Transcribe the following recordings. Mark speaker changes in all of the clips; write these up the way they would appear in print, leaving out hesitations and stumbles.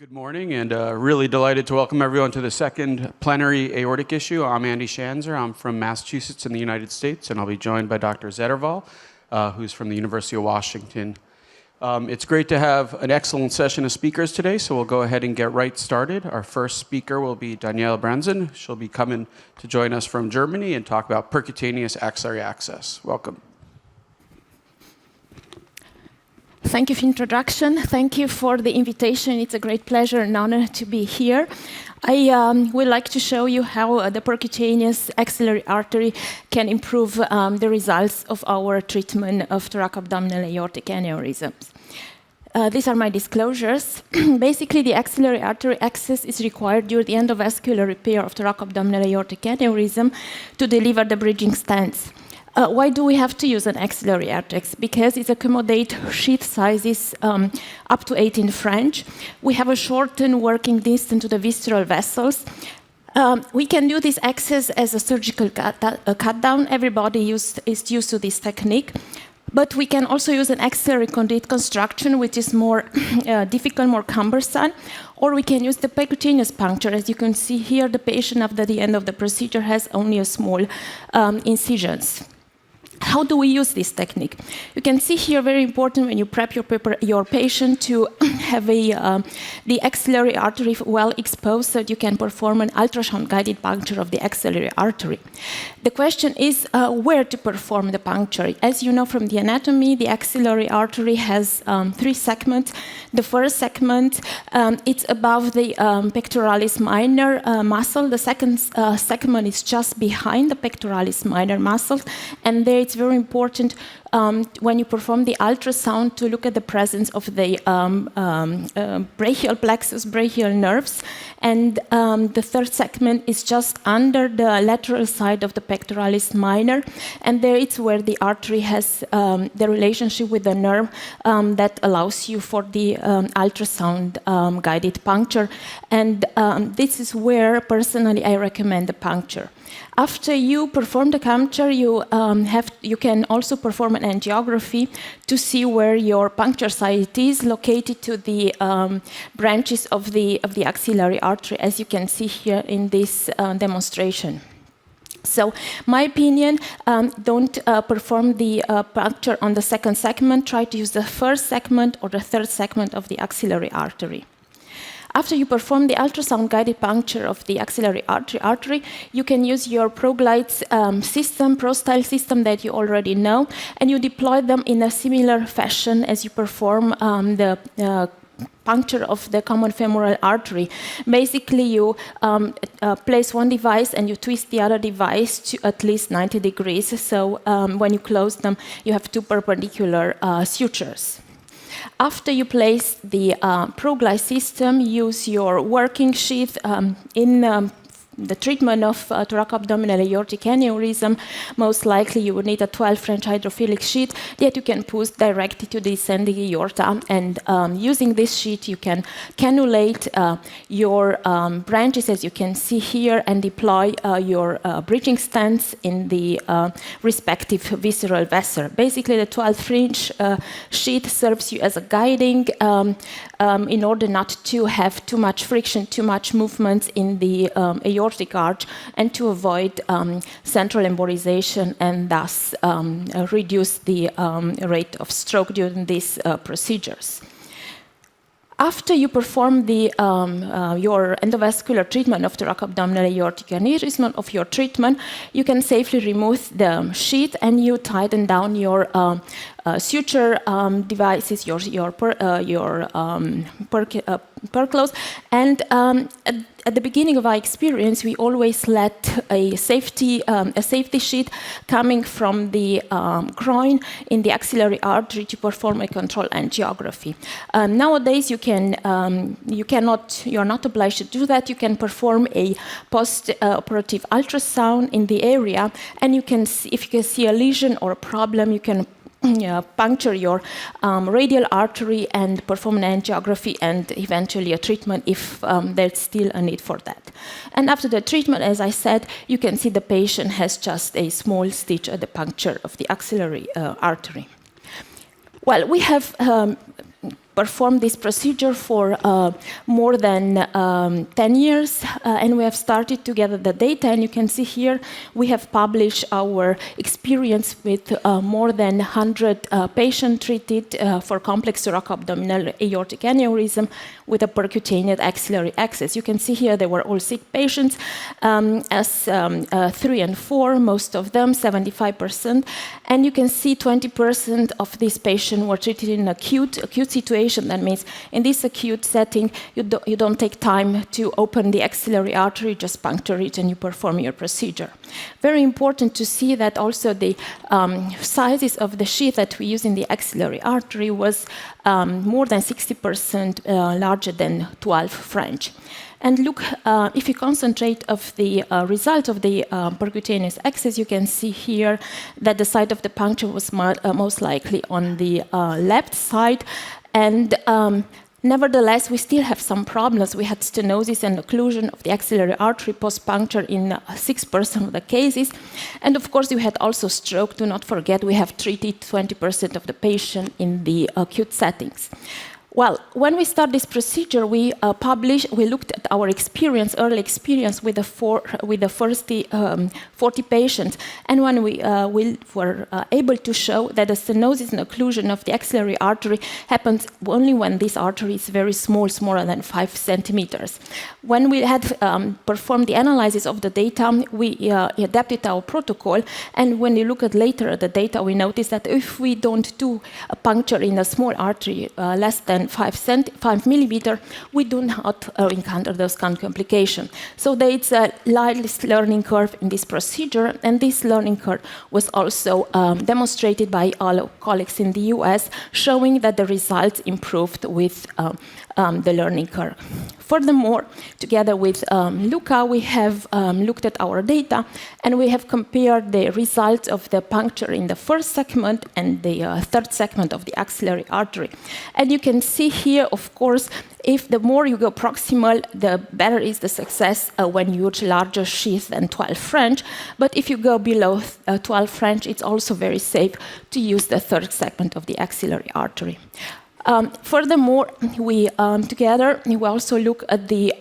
Speaker 1: Good morning, and really delighted to welcome everyone to the second plenary aortic issue. I'm Andy Schanzer. I'm from Massachusetts in the United States, and I'll be joined by Dr. Zetterval, who's from the University of Washington. It's great to have an excellent session of speakers today, so we'll go ahead and get right started. Our first speaker will be Danielle Bransen. She'll be coming to join us from Germany and talk about percutaneous axillary access. Welcome.
Speaker 2: Thank you for the introduction. Thank you for the invitation. It's a great pleasure and honor to be here. I would like to show you how the percutaneous axillary artery can improve the results of our treatment of thoracoabdominal aortic aneurysms. These are my disclosures. Basically, the axillary artery access is required during the endovascular repair of thoracoabdominal aortic aneurysm to deliver the bridging stents. Why do we have to use an axillary artery? Because it accommodates sheath sizes up to 18 French. We have a shortened working distance to the visceral vessels. We can do this access as a surgical cut down. Everybody is used to this technique. But we can also use an axillary conduit construction, which is more difficult, more cumbersome. Or we can use the percutaneous puncture. As you can see here, the patient after the end of the procedure has only a small incisions. How do we use this technique? You can see here, very important when you prep your patient to have the axillary artery well exposed so that you can perform an ultrasound-guided puncture of the axillary artery. The question is where to perform the puncture. As you know from the anatomy, the axillary artery has 3 segments. The first segment, it's above the pectoralis minor muscle. The second segment is just behind the pectoralis minor muscle, and there it's very important when you perform the ultrasound to look at the presence of the brachial plexus, brachial nerves, and the third segment is just under the lateral side of the pectoralis minor, and there it's where the artery has the relationship with the nerve that allows you for the ultrasound guided puncture, and this is where personally I recommend the puncture. After you perform the puncture, you can also perform an angiography to see where your puncture site is located to the branches of the axillary artery, as you can see here in this demonstration. So, my opinion, don't perform the puncture on the second segment. Try to use the first segment or the third segment of the axillary artery. After you perform the ultrasound-guided puncture of the axillary artery, you can use your ProGlides ProStyle system that you already know, and you deploy them in a similar fashion as you perform the puncture of the common femoral artery. Basically, you place one device and you twist the other device to at least 90 degrees. So when you close them, you have 2 perpendicular sutures. After you place the ProGlide system, use your working sheath in the treatment of thoracoabdominal aortic aneurysm. Most likely you would need a 12 French hydrophilic sheet that you can push directly to the descending aorta, and using this sheet you can cannulate your branches, as you can see here, and deploy your bridging stents in the respective visceral vessel. Basically, the 12 French sheet serves you as a guiding in order not to have too much friction, too much movement in the aortic arch, and to avoid central embolization and thus reduce the rate of stroke during these procedures. After you perform your endovascular treatment of thoracoabdominal aortic aneurysm of your treatment, you can safely remove the sheath and you tighten down your suture devices, your perclose, and at the beginning of our experience, we always let a safety sheet coming from the groin in the axillary artery to perform a control angiography. Nowadays, you are not obliged to do that. You can perform a post-operative ultrasound in the area, and you can see, if you can see a lesion or a problem, you can puncture your radial artery and perform an angiography and eventually a treatment if there's still a need for that. And after the treatment, as I said, you can see the patient has just a small stitch at the puncture of the axillary artery. Well, we have performed this procedure for more than 10 years, and we have started to gather the data. And you can see here we have published our experience with more than 100 patients treated for complex thoracoabdominal aortic aneurysm with a percutaneous axillary access. You can see here they were all sick patients, as 3 and 4, most of them, 75%. And you can see 20% of these patients were treated in acute situation. That means in this acute setting, you don't take time to open the axillary artery, just puncture it and you perform your procedure. Very important to see that also the sizes of the sheath that we use in the axillary artery was more than 60% larger than 12 French. And look, if you concentrate of the result of the percutaneous access, you can see here that the site of the puncture was most likely on the left side. And nevertheless, we still have some problems. We had stenosis and occlusion of the axillary artery post-puncture in 6% of the cases. And of course, we had also stroke. Do not forget, we have treated 20% of the patient in the acute settings. Well, when we start this procedure, we looked at our experience, early experience with the first 40 patients, and when we were able to show that the stenosis and occlusion of the axillary artery happens only when this artery is very small, smaller than 5 centimeters. When we had performed the analysis of the data, we adapted our protocol, and when you look at later the data, we noticed that if we don't do a puncture in a small artery less than 5 millimeter, we do not encounter those kind of complications. So there is a large learning curve in this procedure, and this learning curve was also demonstrated by all colleagues in the US, showing that the results improved with the learning curve. Furthermore, together with Luca, we have looked at our data, and we have compared the results of the puncture in the first segment and the third segment of the axillary artery. And you can see here, of course, if the more you go proximal, the better is the success when you use larger sheath than 12 French. But if you go below 12 French, it's also very safe to use the third segment of the axillary artery. Furthermore, we also look at the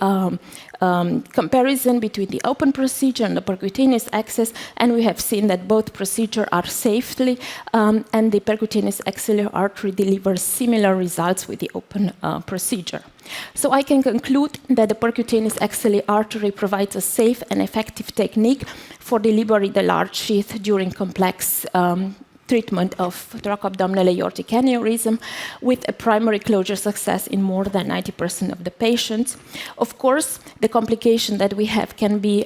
Speaker 2: comparison between the open procedure and the percutaneous access, and we have seen that both procedures are safely, and the percutaneous axillary artery delivers similar results with the open procedure. So I can conclude that the percutaneous axillary artery provides a safe and effective technique for delivering the large sheath during complex treatment of thoracoabdominal aortic aneurysm with a primary closure success in more than 90% of the patients. Of course, the complication that we have can be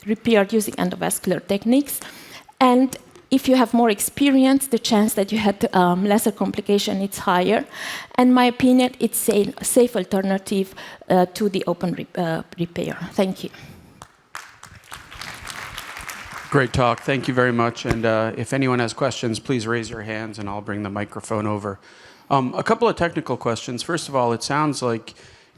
Speaker 2: repaired using endovascular techniques. And if you have more experience, the chance that you had lesser complication is higher. And in my opinion, it's a safe alternative to the open repair. Thank you.
Speaker 1: Great talk. Thank you very much. And if anyone has questions, please raise your hands and I'll bring the microphone over. A couple of technical questions. First of all, it sounds like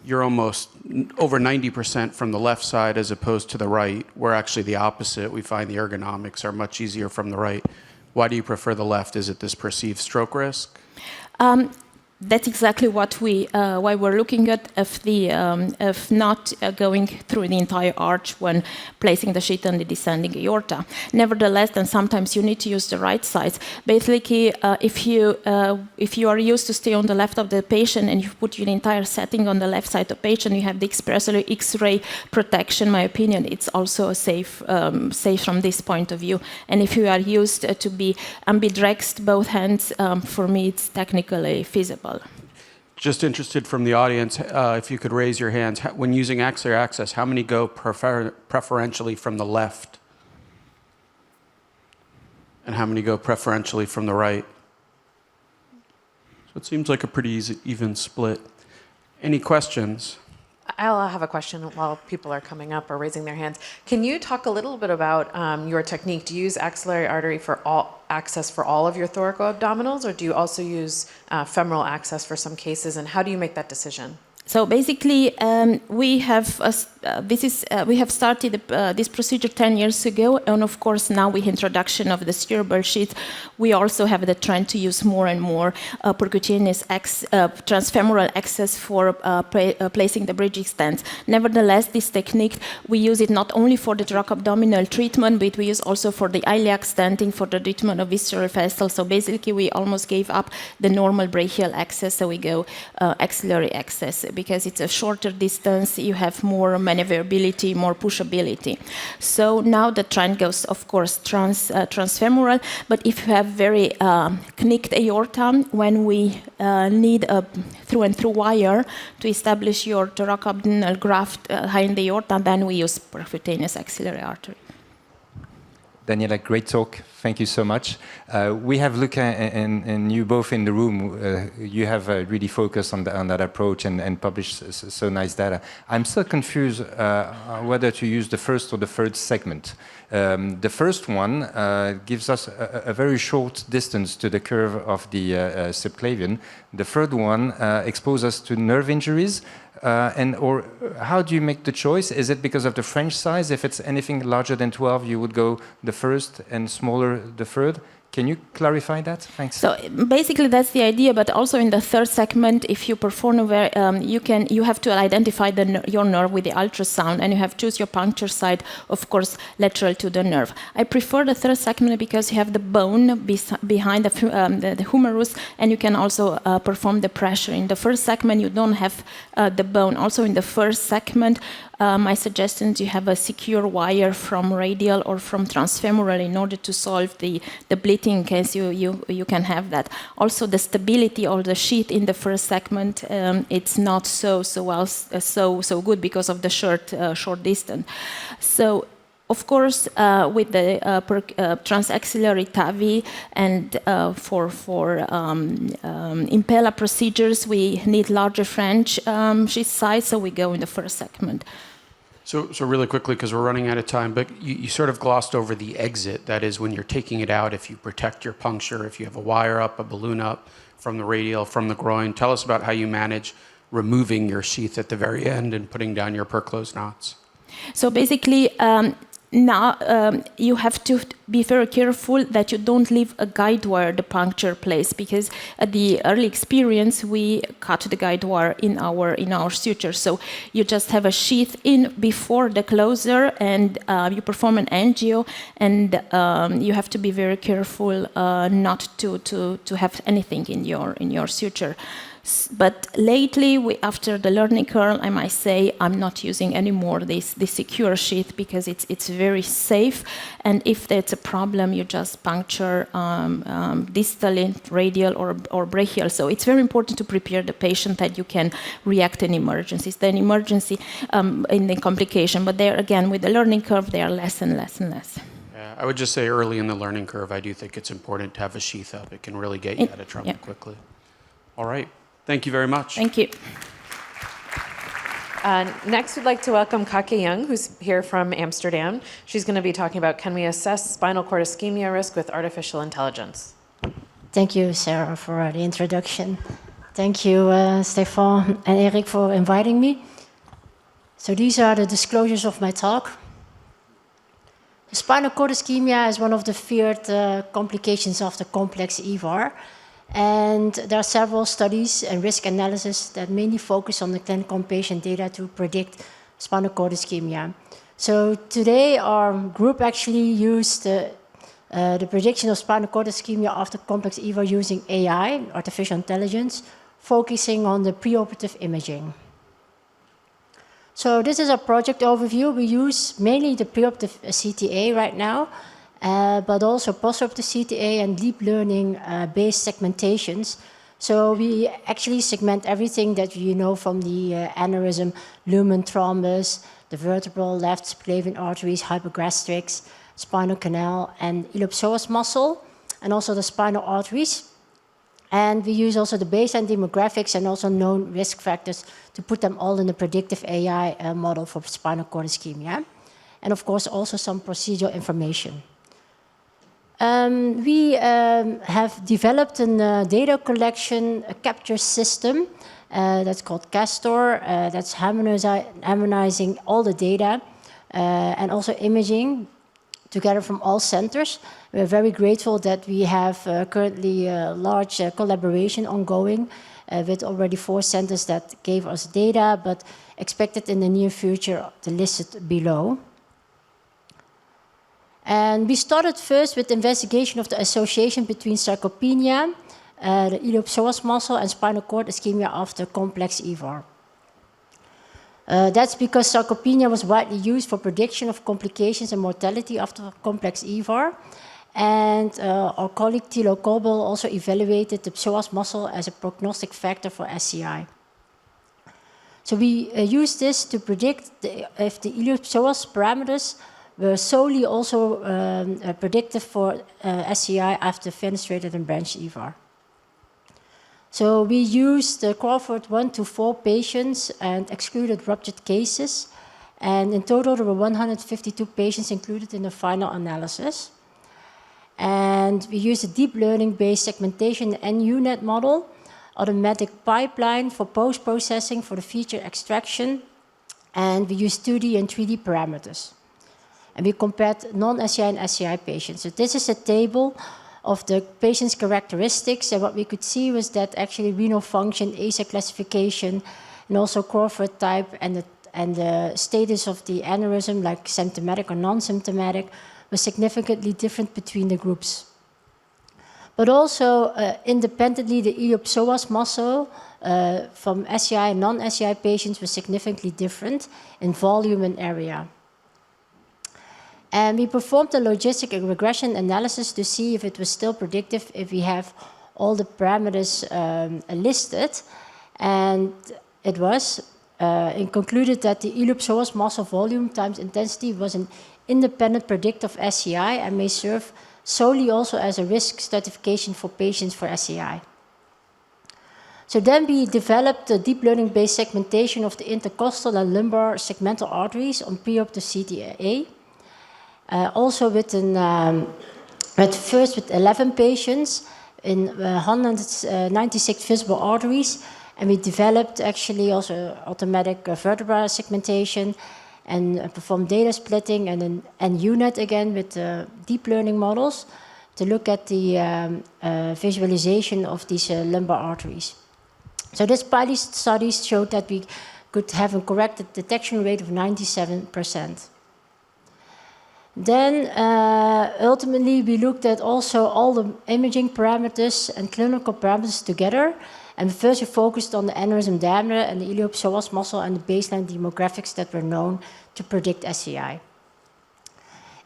Speaker 1: you're almost over 90% from the left side as opposed to the right. We're actually the opposite. We find the ergonomics are much easier from the right. Why do you prefer the left? Is it this perceived stroke risk?
Speaker 2: That's exactly what why we're looking at of not going through the entire arch when placing the sheath on the descending aorta. Nevertheless, then sometimes you need to use the right side. Basically, if you are used to stay on the left of the patient and you put your entire setting on the left side of the patient, you have the expressly X-ray protection. In my opinion, it's also safe from this point of view. And if you are used to be ambidextrous, both hands, for me, it's technically feasible.
Speaker 1: Just interested from the audience, if you could raise your hands. When using axillary access, how many go preferentially from the left? And how many go preferentially from the right? So it seems like a pretty even split. Any questions?
Speaker 3: I'll have a question while people are coming up or raising their hands. Can you talk a little bit about your technique? Do you use axillary artery for access for all of your thoracoabdominals, or do you also use femoral access for some cases, and how do you make that decision?
Speaker 2: So basically, we have we have started this procedure 10 years ago, and of course now with introduction of the steerable sheath, we also have the trend to use more and more percutaneous transfemoral access for placing the bridging stents. Nevertheless, this technique, we use it not only for the thoracoabdominal treatment, but we use also for the iliac stenting, for the treatment of visceral vessels. So basically, we almost gave up the normal brachial access, so we go axillary access, because it's a shorter distance, you have more maneuverability, more pushability. So now the trend goes, of course, transfemoral, but if you have very knicked aorta, when we need a through-and-through wire to establish your thoracoabdominal graft high in the aorta, then we use percutaneous axillary artery.
Speaker 4: Daniela, great talk. Thank you so much. We have Luca and you both in the room. You have really focused on that approach and published so nice data. I'm still confused whether to use the first or the third segment. The first one gives us a very short distance to the curve of the subclavian. The third one exposes us to nerve injuries. Or how do you make the choice? Is it because of the French size? If it's anything larger than 12, you would go the first, and smaller the third. Can you clarify that? Thanks.
Speaker 2: So basically that's the idea, but also in the third segment, if you perform you have to identify your nerve with the ultrasound, and you have to choose your puncture site, of course, lateral to the nerve. I prefer the third segment because you have the bone behind the humerus, and you can also perform the pressure. In the first segment, you don't have the bone. Also in the first segment, my suggestion is you have a secure wire from radial or from transfemoral in order to solve the bleeding in case you can have that. Also, the stability of the sheath in the first segment, it's not so good because of the short distance. So, of course, with the transaxillary TAAA and for impella procedures, we need larger French sheath size, so we go in the first segment.
Speaker 1: So really quickly, because we're running out of time, but you sort of glossed over the exit. That is when you're taking it out, if you protect your puncture, if you have a wire up, a balloon up from the radial, from the groin. Tell us about how you manage removing your sheath at the very end and putting down your perclosed knots.
Speaker 2: So basically, now you have to be very careful that you don't leave a guide wire the puncture place, because at the early experience we cut the guide wire in our suture. So you just have a sheath in before the closure, and you perform an angio, and you have to be very careful not to have anything in your suture. But lately, after the learning curve, I might say I'm not using anymore this secure sheath, because it's very safe. And if there's a problem, you just puncture distally, radial, or brachial. So it's very important to prepare the patient that you can react in emergencies. Then emergency in the complication, but there again with the learning curve, they are less and less and less.
Speaker 1: Yeah, I would just say early in the learning curve, I do think it's important to have a sheath up. It can really get you out of trouble quickly. All right. Thank you very much.
Speaker 2: Thank you.
Speaker 3: Next, we'd like to welcome Kake Young, who's here from Amsterdam. She's going to be talking about, can we assess spinal cord ischemia risk with artificial intelligence?
Speaker 5: Thank you, Sarah, for the introduction. Thank you, Stefan and Eric, for inviting me. So these are the disclosures of my talk. Spinal cord ischemia is one of the feared complications of the complex EVAR. And there are several studies and risk analysis that mainly focus on the clinical patient data to predict spinal cord ischemia. So today our group actually used the prediction of spinal cord ischemia after complex EVAR using AI, artificial intelligence, focusing on the preoperative imaging. So this is a project overview. We use mainly the preoperative CTA right now, but also postoperative CTA and deep learning based segmentations. So we actually segment everything that you know from the aneurysm, lumen thrombus, the vertebral left subclavian arteries, hypogastrics, spinal canal, and iliopsoas muscle, and also the spinal arteries. And we use also the baseline demographics and also known risk factors to put them all in the predictive AI model for spinal cord ischemia. And of course, also some procedural information. We have developed a data collection capture system That's called Castor. That's harmonizing all the data and also imaging together from all centers. We're very grateful that we have currently a large collaboration ongoing with already 4 centers that gave us data, but expected in the near future, the listed below. And we started first with the investigation of the association between sarcopenia, the iliopsoas muscle, and spinal cord ischemia after complex EVAR. That's because sarcopenia was widely used for prediction of complications and mortality after complex EVAR. And our colleague Thilo Kobel also evaluated the psoas muscle as a prognostic factor for SCI. So we used this to predict if the iliopsoas parameters were solely also predictive for SCI after fenestrated and branched EVAR. So we used the Crawford 1 to 4 patients and excluded ruptured cases. And in total, there were 152 patients included in the final analysis. And we used a deep learning-based segmentation and UNet model, automatic pipeline for post-processing for the feature extraction. And we used 2D and 3D parameters. And we compared non-SCI and SCI patients. So this is a table of the patient's characteristics, and what we could see was that actually renal function, ASA classification, and also Crawford type, and the status of the aneurysm, like symptomatic or non-symptomatic, was significantly different between the groups. But also, independently, the iliopsoas muscle from SCI and non-SCI patients was significantly different in volume and area. And we performed a logistic regression analysis to see if it was still predictive if we have all the parameters listed. And it was, and concluded that the iliopsoas muscle volume times intensity was an independent predictor of SCI and may serve solely also as a risk stratification for patients for SCI. So then we developed a deep learning-based segmentation of the intercostal and lumbar segmental arteries on pre-op to CTAA. Also with first with 11 patients in 196 visible arteries, and we developed actually also automatic vertebra segmentation and performed data splitting and UNet again with deep learning models to look at the visualization of these lumbar arteries. So this pilot studies showed that we could have a corrected detection rate of 97%. Then ultimately we looked at also all the imaging parameters and clinical parameters together. And first we focused on the aneurysm diameter and the iliopsoas muscle and the baseline demographics that were known to predict SCI.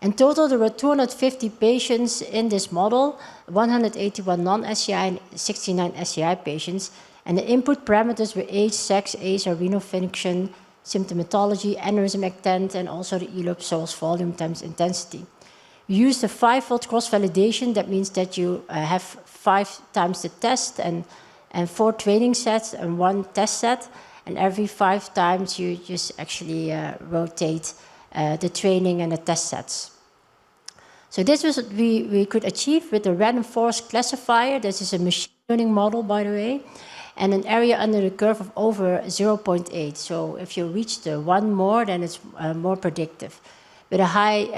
Speaker 5: In total, there were 250 patients in this model, 181 non-SCI and 69 SCI patients. And the input parameters were age, sex, ASA, renal function, symptomatology, aneurysm extent, and also the iliopsoas volume times intensity. We used a 5-fold cross-validation. That means that you have 5 times the test and 4 training sets and 1 test set. And every 5 times you just actually rotate the training and the test sets. So this was what we could achieve with the random forest classifier. This is a machine learning model, by the way, and an area under the curve of over 0.8. So if you reach the 1 more, then it's more predictive, with a high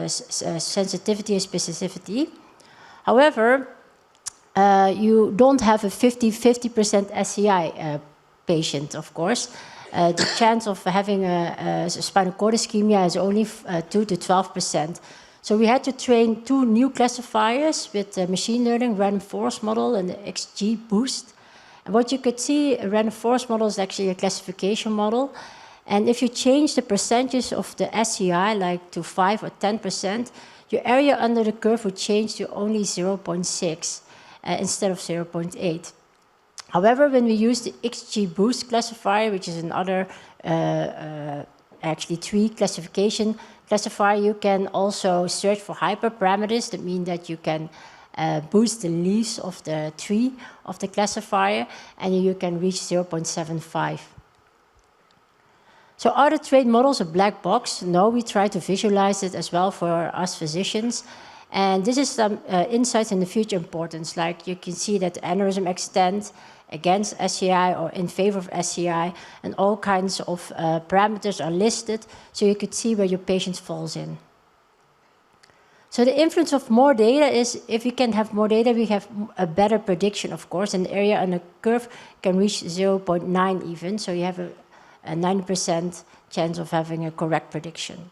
Speaker 5: sensitivity and specificity. However, you don't have a 50% SCI patient, of course. The chance of having a spinal cord ischemia is only 2 to 12%. So we had to train 2 new classifiers with machine learning, random forest model, and the XGBoost. And what you could see, a random forest model is actually a classification model. And if you change the percentages of the SCI, like to 5 or 10%, your area under the curve would change to only 0.6 instead of 0.8. However, when we use the XGBoost classifier, which is another actually 3 classification classifier, you can also search for hyperparameters. That means that you can boost the leaves of the tree of the classifier, and you can reach 0.75. So are the trained models a black box? No, we try to visualize it as well for us physicians. And this is some insights in the future importance. Like you can see that aneurysm extent against SCI or in favor of SCI, and all kinds of parameters are listed, so you could see where your patient falls in. So the influence of more data is, if we can have more data, we have a better prediction, of course, and the area on the curve can reach 0.9 even, so you have a 90% chance of having a correct prediction.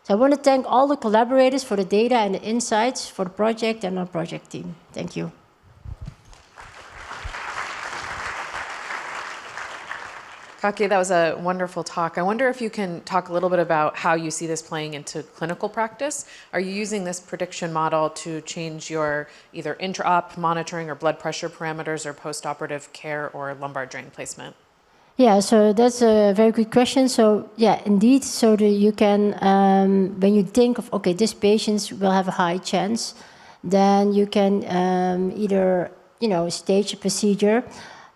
Speaker 5: So I want to thank all the collaborators for the data and the insights for the project and our project team. Thank you.
Speaker 3: Kaki, that was a wonderful talk. I wonder if you can talk a little bit about how you see this playing into clinical practice. Are you using this prediction model to change your either intra-op monitoring or blood pressure parameters or post-operative care or lumbar drain placement?
Speaker 5: Yeah, so that's a very good question. So yeah, indeed, so that you can, when you think of, okay, this patient will have a high chance, then you can either, stage a procedure.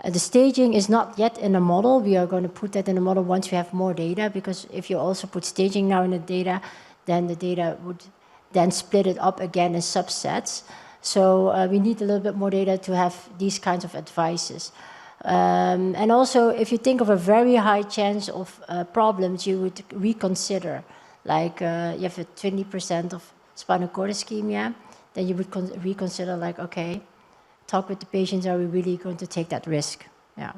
Speaker 5: The staging is not yet in the model. We are going to put that in the model once we have more data, because if you also put staging now in the data, then the data would then split it up again in subsets. So we need a little bit more data to have these kinds of advices. And also, if you think of a very high chance of problems, you would reconsider. Like you have a 20% of spinal cord ischemia, then you would reconsider, like, okay, talk with the patients, are we really going to take that risk? Yeah.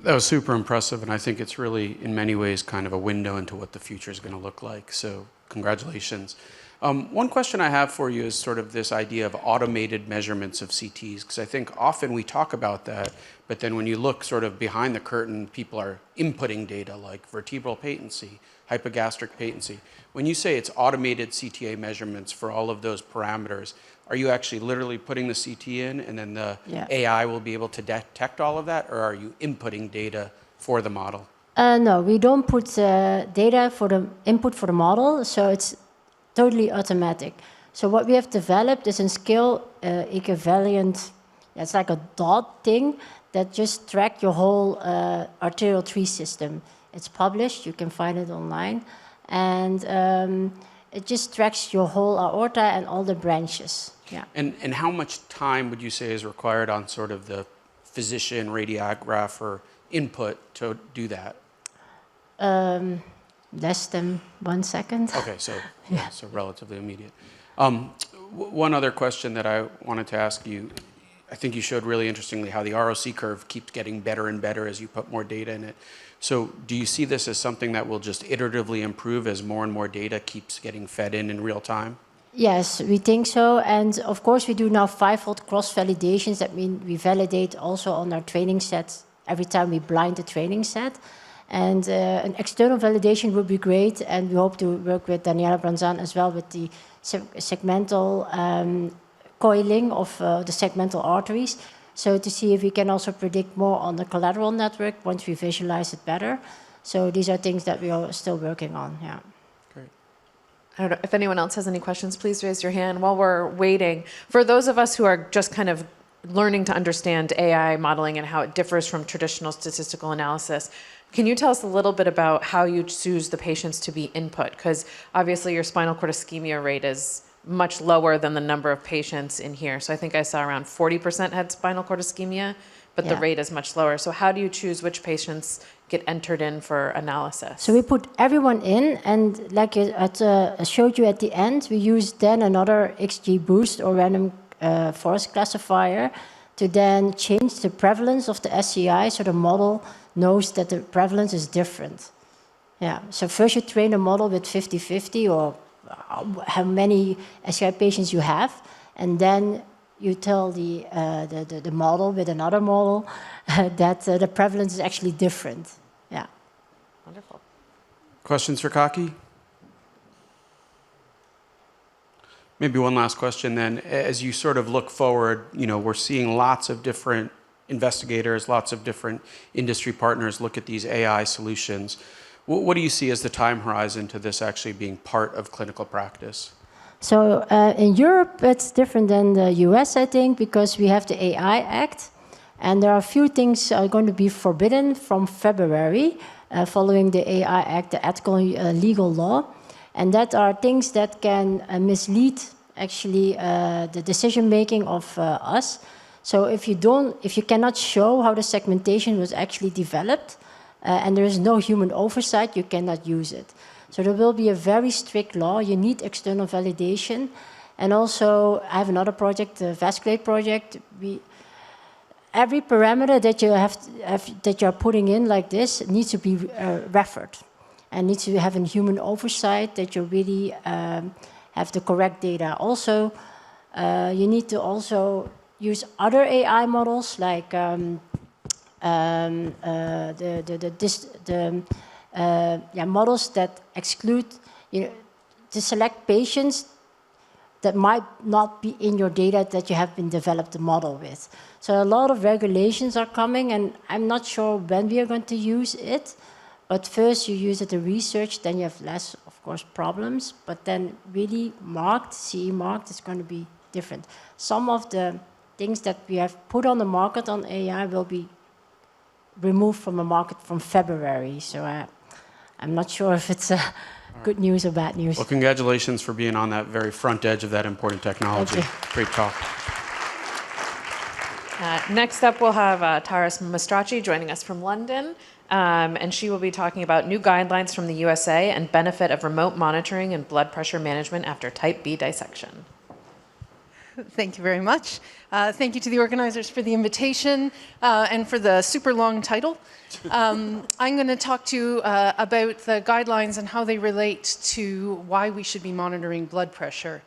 Speaker 1: That was super impressive, and I think it's really, in many ways, kind of a window into what the future is going to look like. So congratulations. One question I have for you is sort of this idea of automated measurements of CTs, because I think often we talk about that, but then when you look sort of behind the curtain, people are inputting data like vertebral patency, hypogastric patency. When you say it's automated CTA measurements for all of those parameters, are you actually literally putting the CT in and then the AI will be able to detect all of that, or are you inputting data for the model?
Speaker 5: No, we don't put data for the input for the model, so it's totally automatic. So what we have developed is a scale equivalent, it's like a dot thing that just track your whole arterial tree system. It's published, you can find it online, and it just tracks your whole aorta and all the branches. Yeah.
Speaker 1: And how much time would you say is required on sort of the physician, radiographer input to do that?
Speaker 5: Less than 1 second.
Speaker 1: Okay, so so relatively immediate. One other question that I wanted to ask you, I think you showed really interestingly how the ROC curve keeps getting better and better as you put more data in it. So do you see this as something that will just iteratively improve as more and more data keeps getting fed in real time?
Speaker 5: Yes, we think so. And of course, we do now 5-fold cross-validations. That means we validate also on our training sets every time we blind the training set. And an external validation would be great. And we hope to work with Daniela Branzan as well with the segmental coiling of the segmental arteries. So to see if we can also predict more on the collateral network once we visualize it better. So these are things that we are still working on, yeah.
Speaker 3: I don't know if anyone else has any questions, please raise your hand while we're waiting. For those of us who are just kind of learning to understand AI modeling and how it differs from traditional statistical analysis, can you tell us a little bit about how you choose the patients to be input? Because obviously your spinal cord ischemia rate is much lower than the number of patients in here. So I think I saw around 40% had spinal cord ischemia, but the rate is much lower. So how do you choose which patients get entered in for analysis?
Speaker 5: So we put everyone in, and like I showed you at the end, we use then another XGBoost or random forest classifier to then change the prevalence of the SCI, so the model knows that the prevalence is different. Yeah. So first you train a model with 50-50 or how many SCI patients you have, and then you tell the model with another model that the prevalence is actually different. Yeah.
Speaker 3: Wonderful.
Speaker 1: Questions for Kaki? Maybe one last question then. As you sort of look forward, we're seeing lots of different investigators, lots of different industry partners look at these AI solutions. What do you see as the time horizon to this actually being part of clinical practice?
Speaker 5: So in Europe, it's different than the US, I think, because we have the AI Act. And there are a few things are going to be forbidden from February, following the AI Act, the ethical legal law. And that are things that can mislead, actually, the decision-making of us. So if you cannot show how the segmentation was actually developed, and there is no human oversight, you cannot use it. So there will be a very strict law. You need external validation. And also, I have another project, the Vasculate project. Every parameter that that you're putting in like this needs to be referred, and needs to have a human oversight that you really have the correct data. Also, you need to also use other AI models like models that exclude, to select patients that might not be in your data that you have been developed the model with. So a lot of regulations are coming, and I'm not sure when we are going to use it. But first you use it in research, then you have less, of course, problems. But then really marked, CE marked, is going to be different. Some of the things that we have put on the market on AI will be removed from the market from February. So I'm not sure if it's good news or bad news.
Speaker 1: Well, congratulations for being on that very front edge of that important technology. Great talk.
Speaker 3: Next up, we'll have Taras Mastracci joining us from London. And she will be talking about new guidelines from the USA and benefit of remote monitoring and blood pressure management after type B dissection.
Speaker 6: Thank you very much. Thank you to the organizers for the invitation and for the super long title. I'm going to talk to you about the guidelines and how they relate to why we should be monitoring blood pressure.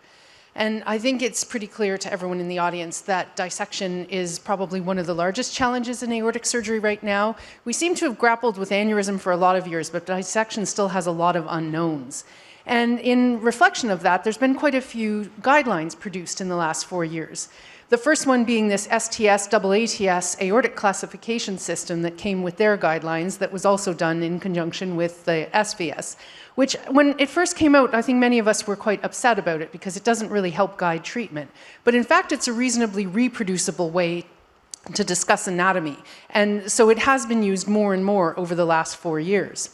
Speaker 6: And I think it's pretty clear to everyone in the audience that dissection is probably one of the largest challenges in aortic surgery right now. We seem to have grappled with aneurysm for a lot of years, but dissection still has a lot of unknowns. And in reflection of that, there's been quite a few guidelines produced in the last 4 years. The first one being this STS AATS aortic classification system that came with their guidelines that was also done in conjunction with the SVS, which when it first came out, I think many of us were quite upset about it because it doesn't really help guide treatment. But in fact, it's a reasonably reproducible way to discuss anatomy. And so it has been used more and more over the last 4 years.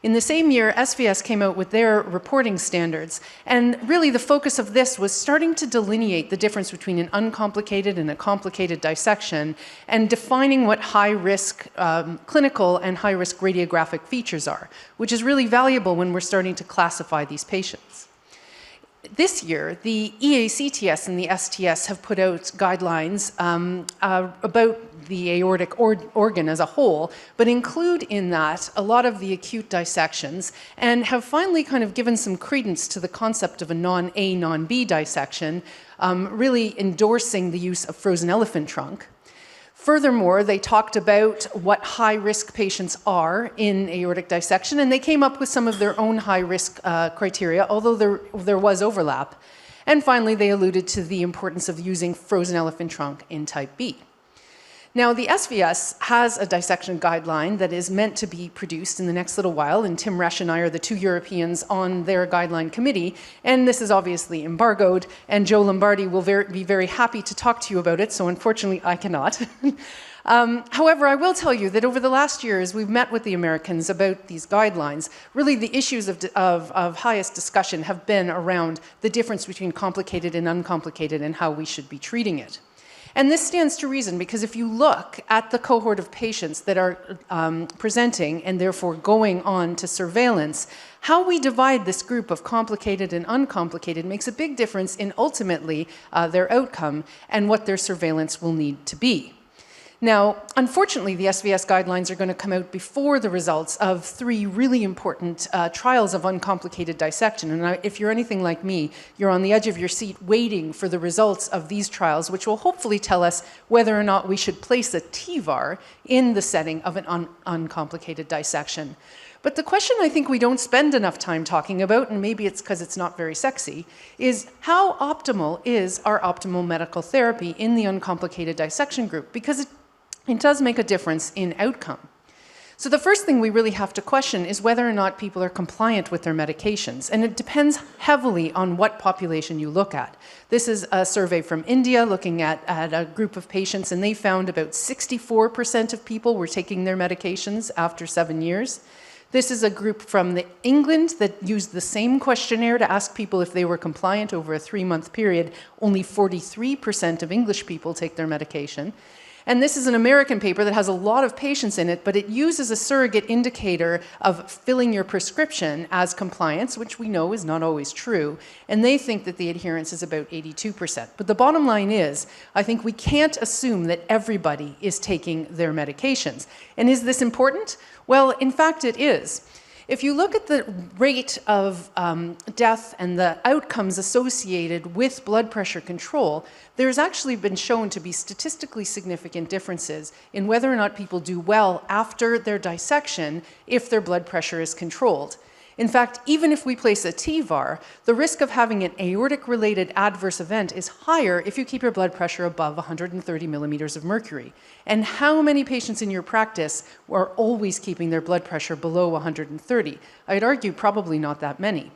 Speaker 6: In the same year, SVS came out with their reporting standards, and really the focus of this was starting to delineate the difference between an uncomplicated and a complicated dissection, and defining what high-risk clinical and high-risk radiographic features are, which is really valuable when we're starting to classify these patients. This year, the EACTS and the STS have put out guidelines about the aortic organ as a whole, but include in that a lot of the acute dissections, and have finally kind of given some credence to the concept of a non-A, non-B dissection, really endorsing the use of frozen elephant trunk. Furthermore, they talked about what high-risk patients are in aortic dissection, and they came up with some of their own high-risk criteria, although there was overlap. And finally, they alluded to the importance of using frozen elephant trunk in type B. Now, the SVS has a dissection guideline that is meant to be produced in the next little while, and Tim Resch and I are the two Europeans on their guideline committee, and this is obviously embargoed, and Joe Lombardi will be very happy to talk to you about it, so unfortunately I cannot. However, I will tell you that over the last years, we've met with the Americans about these guidelines. Really, the issues of highest discussion have been around the difference between complicated and uncomplicated and how we should be treating it. And this stands to reason because if you look at the cohort of patients that are presenting and therefore going on to surveillance, how we divide this group of complicated and uncomplicated makes a big difference in ultimately their outcome and what their surveillance will need to be. Now, unfortunately, the SVS guidelines are going to come out before the results of 3 really important trials of uncomplicated dissection. And if you're anything like me, you're on the edge of your seat waiting for the results of these trials, which will hopefully tell us whether or not we should place a TEVAR in the setting of an uncomplicated dissection. But the question I think we don't spend enough time talking about, and maybe it's because it's not very sexy, is how optimal is our optimal medical therapy in the uncomplicated dissection group? Because it does make a difference in outcome. So the first thing we really have to question is whether or not people are compliant with their medications. And it depends heavily on what population you look at. This is a survey from India looking at a group of patients, and they found about 64% of people were taking their medications after 7 years. This is a group from England that used the same questionnaire to ask people if they were compliant over a 3-month period. Only 43% of English people take their medication. And this is an American paper that has a lot of patients in it, but it uses a surrogate indicator of filling your prescription as compliance, which we know is not always true. And they think that the adherence is about 82%. But the bottom line is, I think we can't assume that everybody is taking their medications. And is this important? Well, in fact, it is. If you look at the rate of death and the outcomes associated with blood pressure control, there's actually been shown to be statistically significant differences in whether or not people do well after their dissection if their blood pressure is controlled. In fact, even if we place a TEVAR, the risk of having an aortic-related adverse event is higher if you keep your blood pressure above 130 millimeters of mercury. And how many patients in your practice are always keeping their blood pressure below 130? I'd argue probably not that many.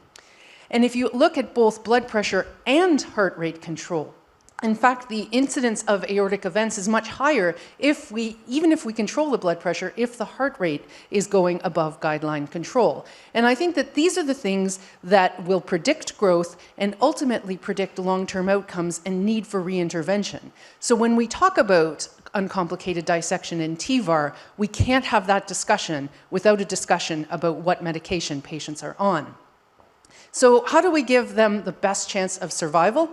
Speaker 6: And if you look at both blood pressure and heart rate control, in fact, the incidence of aortic events is much higher even if we control the blood pressure, if the heart rate is going above guideline control. And I think that these are the things that will predict growth and ultimately predict long-term outcomes and need for reintervention. So when we talk about uncomplicated dissection in TEVAR, we can't have that discussion without a discussion about what medication patients are on. So how do we give them the best chance of survival?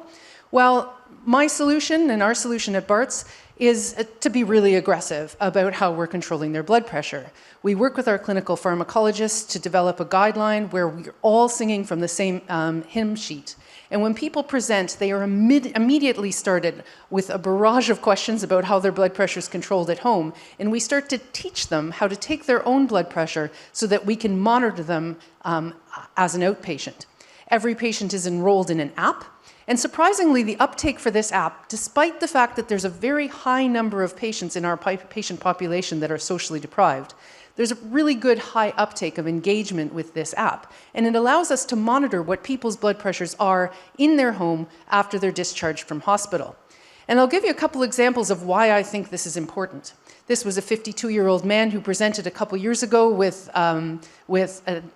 Speaker 6: Well, my solution and our solution at Bart's is to be really aggressive about how we're controlling their blood pressure. We work with our clinical pharmacologists to develop a guideline where we're all singing from the same hymn sheet. And when people present, they are immediately started with a barrage of questions about how their blood pressure is controlled at home. And we start to teach them how to take their own blood pressure so that we can monitor them as an outpatient. Every patient is enrolled in an app. And surprisingly, the uptake for this app, despite the fact that there's a very high number of patients in our patient population that are socially deprived, there's a really good high uptake of engagement with this app. And it allows us to monitor what people's blood pressures are in their home after they're discharged from hospital. And I'll give you a couple examples of why I think this is important. This was a 52-year-old man who presented a couple years ago with an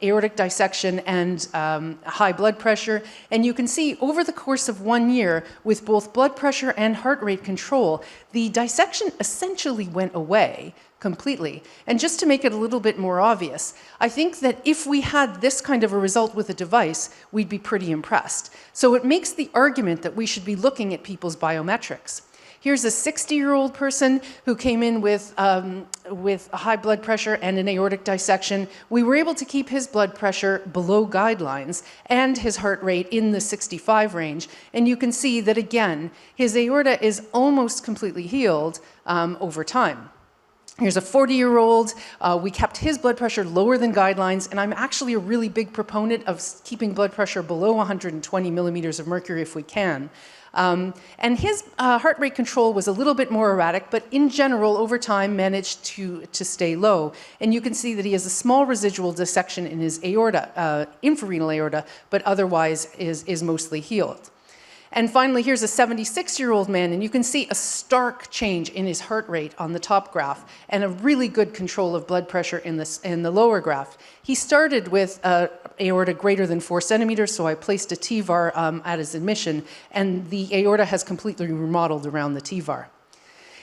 Speaker 6: aortic dissection and high blood pressure. And you can see over the course of 1 year, with both blood pressure and heart rate control, the dissection essentially went away completely. And just to make it a little bit more obvious, I think that if we had this kind of a result with a device, we'd be pretty impressed. So it makes the argument that we should be looking at people's biometrics. Here's a 60-year-old person who came in with a high blood pressure and an aortic dissection. We were able to keep his blood pressure below guidelines and his heart rate in the 65 range. And you can see that, again, his aorta is almost completely healed over time. Here's a 40-year-old. We kept his blood pressure lower than guidelines, and I'm actually a really big proponent of keeping blood pressure below 120 millimeters of mercury if we can. And his heart rate control was a little bit more erratic, but in general, over time, managed to stay low. And you can see that he has a small residual dissection in his aorta, infrarenal aorta, but otherwise is mostly healed. And finally, here's a 76-year-old man, and you can see a stark change in his heart rate on the top graph and a really good control of blood pressure in the lower graph. He started with aorta greater than 4 centimeters, so I placed a TEVAR at his admission, and the aorta has completely remodeled around the TEVAR.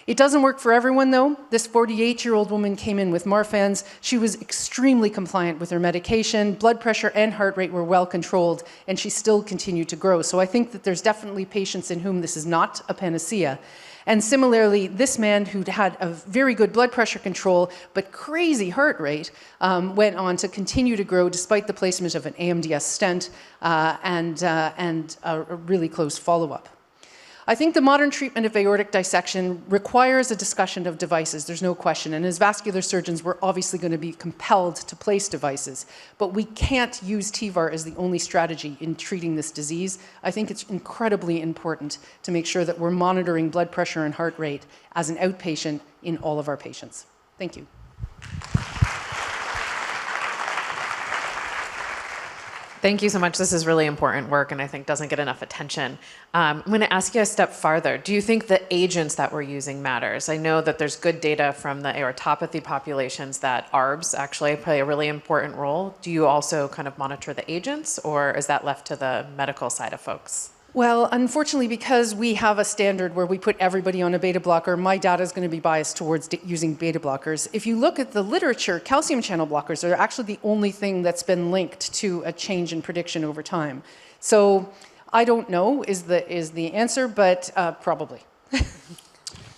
Speaker 6: It doesn't work for everyone, though. This 48-year-old woman came in with Marfan's. She was extremely compliant with her medication. Blood pressure and heart rate were well controlled, and she still continued to grow. So I think that there's definitely patients in whom this is not a panacea. And similarly, this man who'd had a very good blood pressure control, but crazy heart rate, went on to continue to grow despite the placement of an AMDS stent and a really close follow-up. I think the modern treatment of aortic dissection requires a discussion of devices, there's no question. And as vascular surgeons, we're obviously going to be compelled to place devices. But we can't use TEVAR as the only strategy in treating this disease. I think it's incredibly important to make sure that we're monitoring blood pressure and heart rate as an outpatient in all of our patients. Thank you.
Speaker 3: Thank you so much. This is really important work and I think doesn't get enough attention. I'm going to ask you a step farther. Do you think the agents that we're using matters? I know that there's good data from the aortopathy populations that ARBs actually play a really important role. Do you also kind of monitor the agents, or is that left to the medical side of folks?
Speaker 6: Well, unfortunately, because we have a standard where we put everybody on a beta blocker, my data is going to be biased towards using beta blockers. If you look at the literature, calcium channel blockers are actually the only thing that's been linked to a change in prediction over time. So I don't know is the answer, but probably.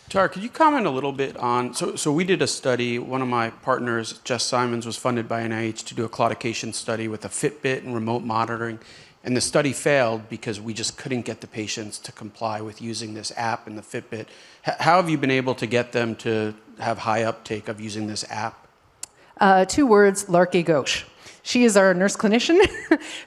Speaker 1: Tara, could you comment a little bit on, so we did a study, one of my partners, Jess Simons, was funded by NIH to do a claudication study with a Fitbit and remote monitoring. And the study failed because we just couldn't get the patients to comply with using this app and the Fitbit. How have you been able to get them to have high uptake of using this app?
Speaker 6: 2 words, Larky Gauche. She is our nurse clinician.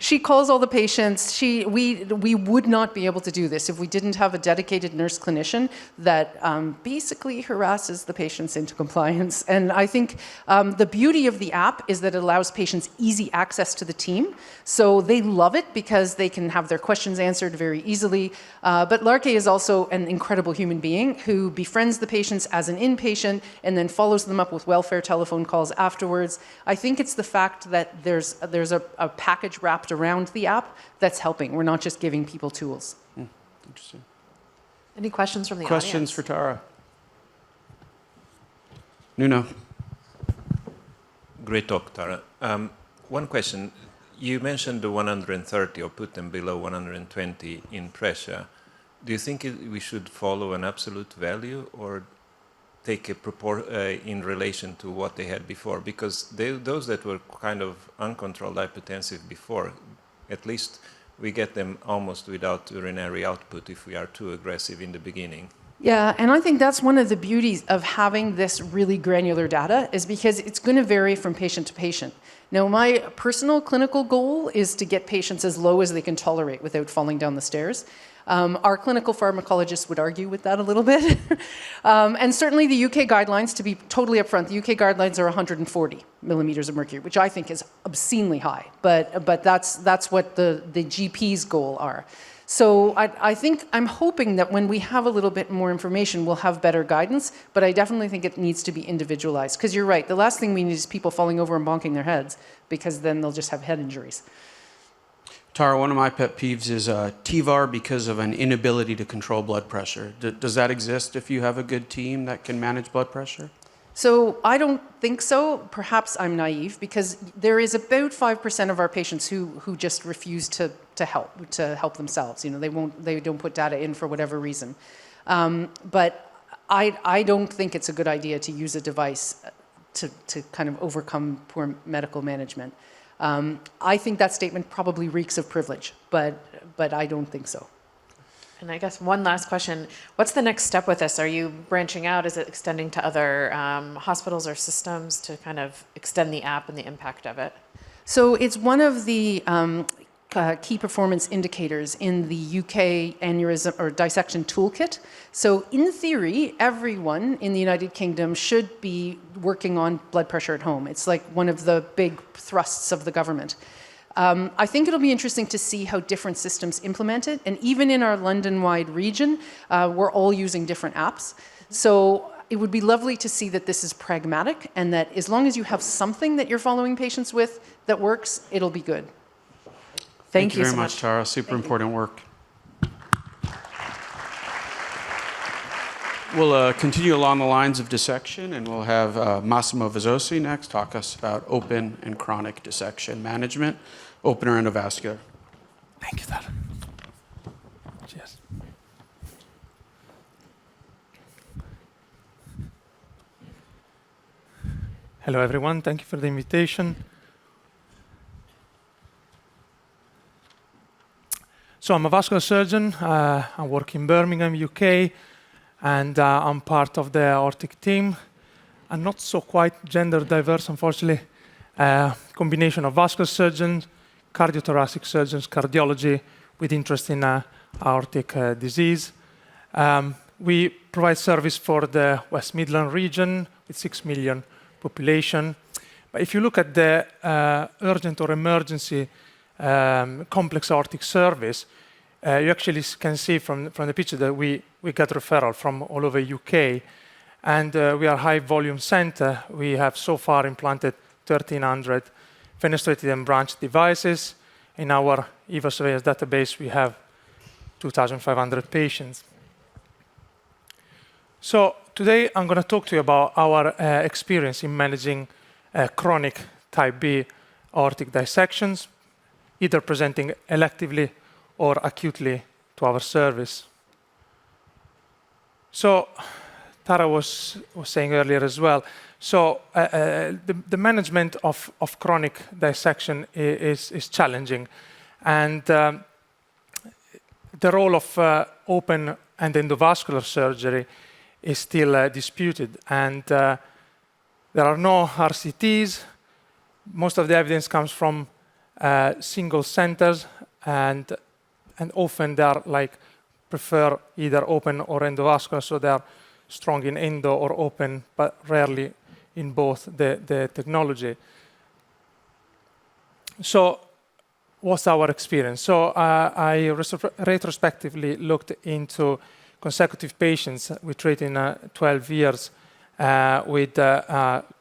Speaker 6: She calls all the patients. We would not be able to do this if we didn't have a dedicated nurse clinician that basically harasses the patients into compliance. And I think the beauty of the app is that it allows patients easy access to the team. So they love it because they can have their questions answered very easily. But Larky is also an incredible human being who befriends the patients as an inpatient and then follows them up with welfare telephone calls afterwards. I think it's the fact that there's a package wrapped around the app that's helping. We're not just giving people tools.
Speaker 1: Interesting.
Speaker 3: Any questions from the
Speaker 1: Questions
Speaker 3: audience?
Speaker 1: for Tara? Nuno.
Speaker 7: Great talk, Tara. One question. You mentioned the 130 or put them below 120 in pressure. Do you think we should follow an absolute value or take a in relation to what they had before? Because those that were kind of uncontrolled hypertensive before, at least we get them almost without urinary output if we are too aggressive in the beginning.
Speaker 6: Yeah, and I think that's one of the beauties of having this really granular data is because it's going to vary from patient to patient. Now, my personal clinical goal is to get patients as low as they can tolerate without falling down the stairs. Our clinical pharmacologists would argue with that a little bit. And certainly the UK guidelines, to be totally upfront, the UK guidelines are 140 millimeters of mercury, which I think is obscenely high. But that's what the GP's goal are. So I'm hoping that when we have a little bit more information, we'll have better guidance, but I definitely think it needs to be individualized. Because you're right, the last thing we need is people falling over and bonking their heads, because then they'll just have head injuries.
Speaker 1: Tara, one of my pet peeves is TEVAR because of an inability to control blood pressure. Does that exist if you have a good team that can manage blood pressure?
Speaker 6: So I don't think so. Perhaps I'm naive, because there is about 5% of our patients who just refuse to help themselves. You know, they don't put data in for whatever reason. But I don't think it's a good idea to use a device to kind of overcome poor medical management. I think that statement probably reeks of privilege, but I don't think so.
Speaker 3: And I guess one last question. What's the next step with this? Are you branching out? Is it extending to other hospitals or systems to kind of extend the app and the impact of it?
Speaker 6: So it's one of the key performance indicators in the UK aneurysm or dissection toolkit. So in theory, everyone in the United Kingdom should be working on blood pressure at home. It's like one of the big thrusts of the government. I think it'll be interesting to see how different systems implement it. And even in our London-wide region, we're all using different apps. So it would be lovely to see that this is pragmatic and that as long as you have something that you're following patients with that works, it'll be good.
Speaker 1: Thank you very
Speaker 3: so
Speaker 1: much, Tara. Super important work. We'll continue along the lines of dissection, and we'll have Massimo Vizzosi next talk us about open and chronic dissection management, open or endovascular.
Speaker 8: Thank you, Tara. Cheers. Hello, everyone. Thank you for the invitation. So I'm a vascular surgeon. I work in Birmingham, UK, and I'm part of the aortic team. I'm not so quite gender diverse, unfortunately. Combination of vascular surgeons, cardiothoracic surgeons, cardiology, with interest in aortic disease. We provide service for the West Midland region with 6 million population. But if you look at the urgent or emergency complex aortic service, you actually can see from the picture that we get referral from all over UK. And we are a high volume center. We have so far implanted 1,300 fenestrated and branched devices. In our EVAR surveillance database, we have 2,500 patients. So today I'm going to talk to you about our experience in managing chronic type B aortic dissections, either presenting electively or acutely to our service. So Tara was saying earlier as well, so the management of chronic dissection is challenging. And the role of open and endovascular surgery is still disputed. And there are no RCTs. Most of the evidence comes from single centers, and often they are prefer either open or endovascular, so they are strong in endo or open, but rarely in both the technology. So what's our experience? So I retrospectively looked into consecutive patients we treated in 12 years with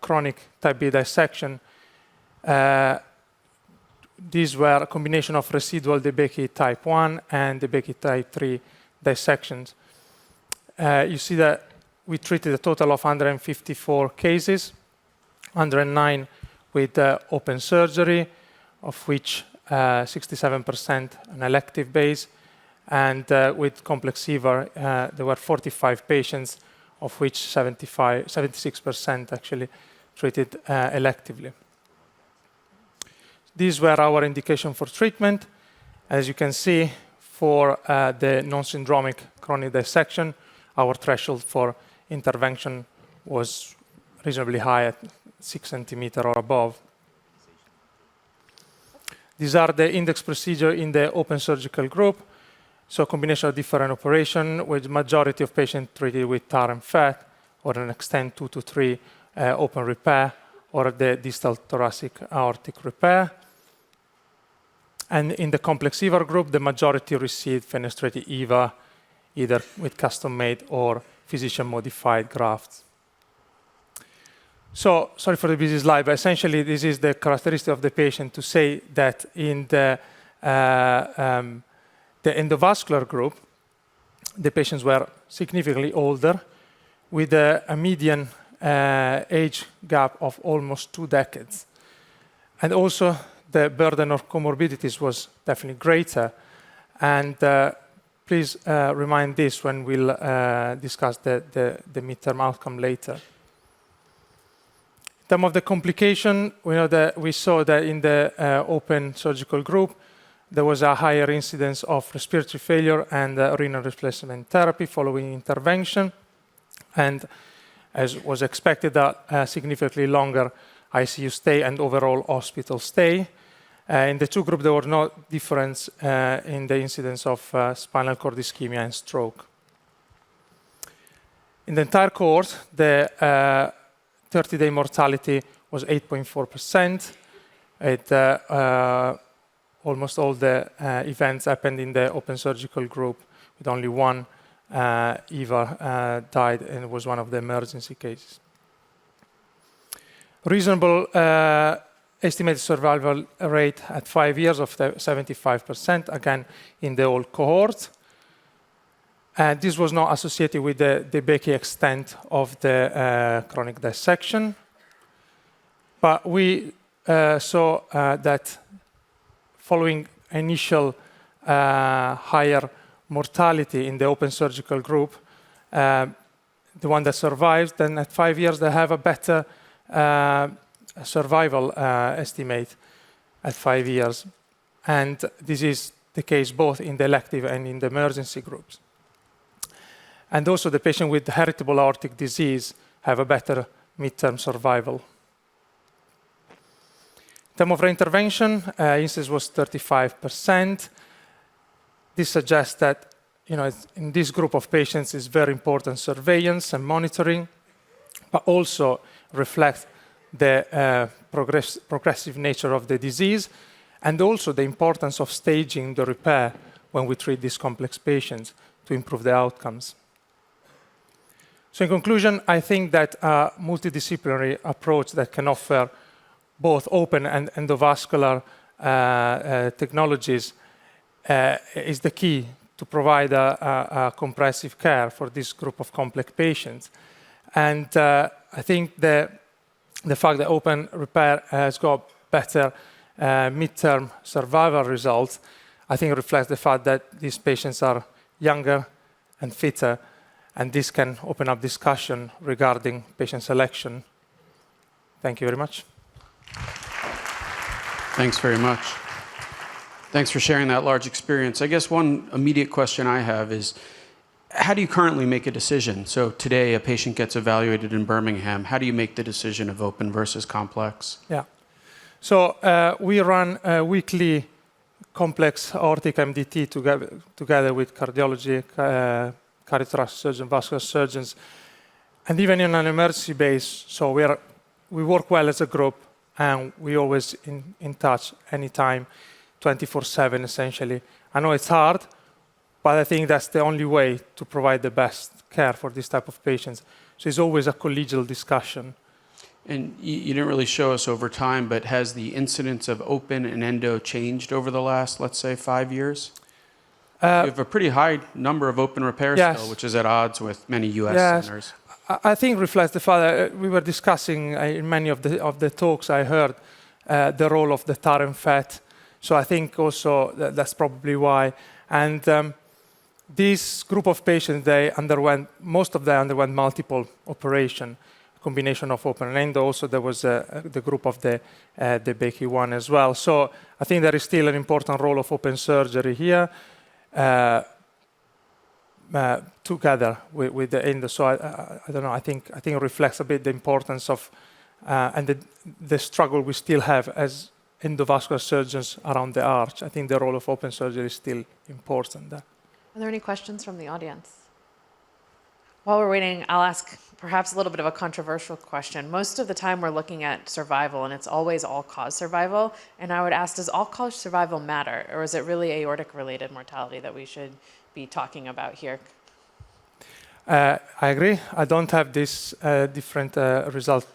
Speaker 8: chronic type B dissection. These were a combination of residual DeBakey type 1 and DeBakey type 3 dissections. You see that we treated a total of 154 cases, 109 with open surgery, of which 67% an elective base, and with complex EVAR, there were 45 patients, of which 76% actually treated electively. These were our indication for treatment. As you can see, for the non-syndromic chronic dissection, our threshold for intervention was reasonably high at 6 centimeters or above. These are the index procedure in the open surgical group. So a combination of different operation with the majority of patients treated with TAAA and FET, or an extent 2 to 3 open repair, or the distal thoracic aortic repair. And in the complex EVAR group, the majority received fenestrated EVAR, either with custom-made or physician-modified grafts. So, sorry for the busy slide, but essentially this is the characteristic of the patient to say that in the endovascular group, the patients were significantly older, with a median age gap of almost 2 decades. And also, the burden of comorbidities was definitely greater. And please remind this when we'll discuss the midterm outcome later. In terms of the complication, we saw that in the open surgical group, there was a higher incidence of respiratory failure and renal replacement therapy following intervention. And as was expected, a significantly longer ICU stay and overall hospital stay. In the two groups, there were no difference in the incidence of spinal cord ischemia and stroke. In the entire cohort, the 30-day mortality was 8.4%. Almost all the events happened in the open surgical group, with only one EVAR died, and it was one of the emergency cases. Reasonable estimated survival rate at 5 years of 75%, again, in the whole cohort. And this was not associated with the DeBakey extent of the chronic dissection. But we saw that following initial higher mortality in the open surgical group, the one that survives, then at 5 years, they have a better survival estimate at 5 years. And this is the case both in the elective and in the emergency groups. And also the patient with heritable aortic disease have a better midterm survival. In terms of reintervention, incidence was 35%. This suggests that in this group of patients is very important surveillance and monitoring, but also reflects the progressive nature of the disease and also the importance of staging the repair when we treat these complex patients to improve the outcomes. So in conclusion, I think that a multidisciplinary approach that can offer both open and endovascular technologies is the key to provide a comprehensive care for this group of complex patients. And I think the fact that open repair has got better midterm survival results, I think reflects the fact that these patients are younger and fitter, and this can open up discussion regarding patient selection. Thank you very much.
Speaker 1: Thanks very much. Thanks for sharing that large experience. I guess one immediate question I have is, how do you currently make a decision? So today a patient gets evaluated in Birmingham. How do you make the decision of open versus complex?
Speaker 8: Yeah. So we run weekly complex aortic MDT together with cardiology, cardiothoracic surgeons, vascular surgeons, and even in an emergency base. So we work well as a group, and we always in touch anytime, 24/7 essentially. I know it's hard, but I think that's the only way to provide the best care for this type of patients. So it's always a collegial discussion.
Speaker 1: And you didn't really show us over time, but has the incidence of open and endo changed over the last, let's say, 5 years? You have a pretty high number of open repairs still, which is at odds with many US centers.
Speaker 8: I think reflects the fact that we were discussing in many of the talks I heard the role of the tar and fat. So I think also that's probably why. And this group of patients, most of them underwent multiple operation, combination of open and endo. Also, there was the group of the Becky one as well. So I think there is still an important role of open surgery here together with the endo. So I don't know. I think it reflects a bit the importance of and the struggle we still have as endovascular surgeons around the arch. I think the role of open surgery is still important there.
Speaker 3: Are there any questions from the audience? While we're waiting, I'll ask perhaps a little bit of a controversial question. Most of the time we're looking at survival, and it's always all-cause survival. And I would ask, does all-cause survival matter, or is it really aortic-related mortality that we should be talking about here?
Speaker 8: I agree. I don't have this different result,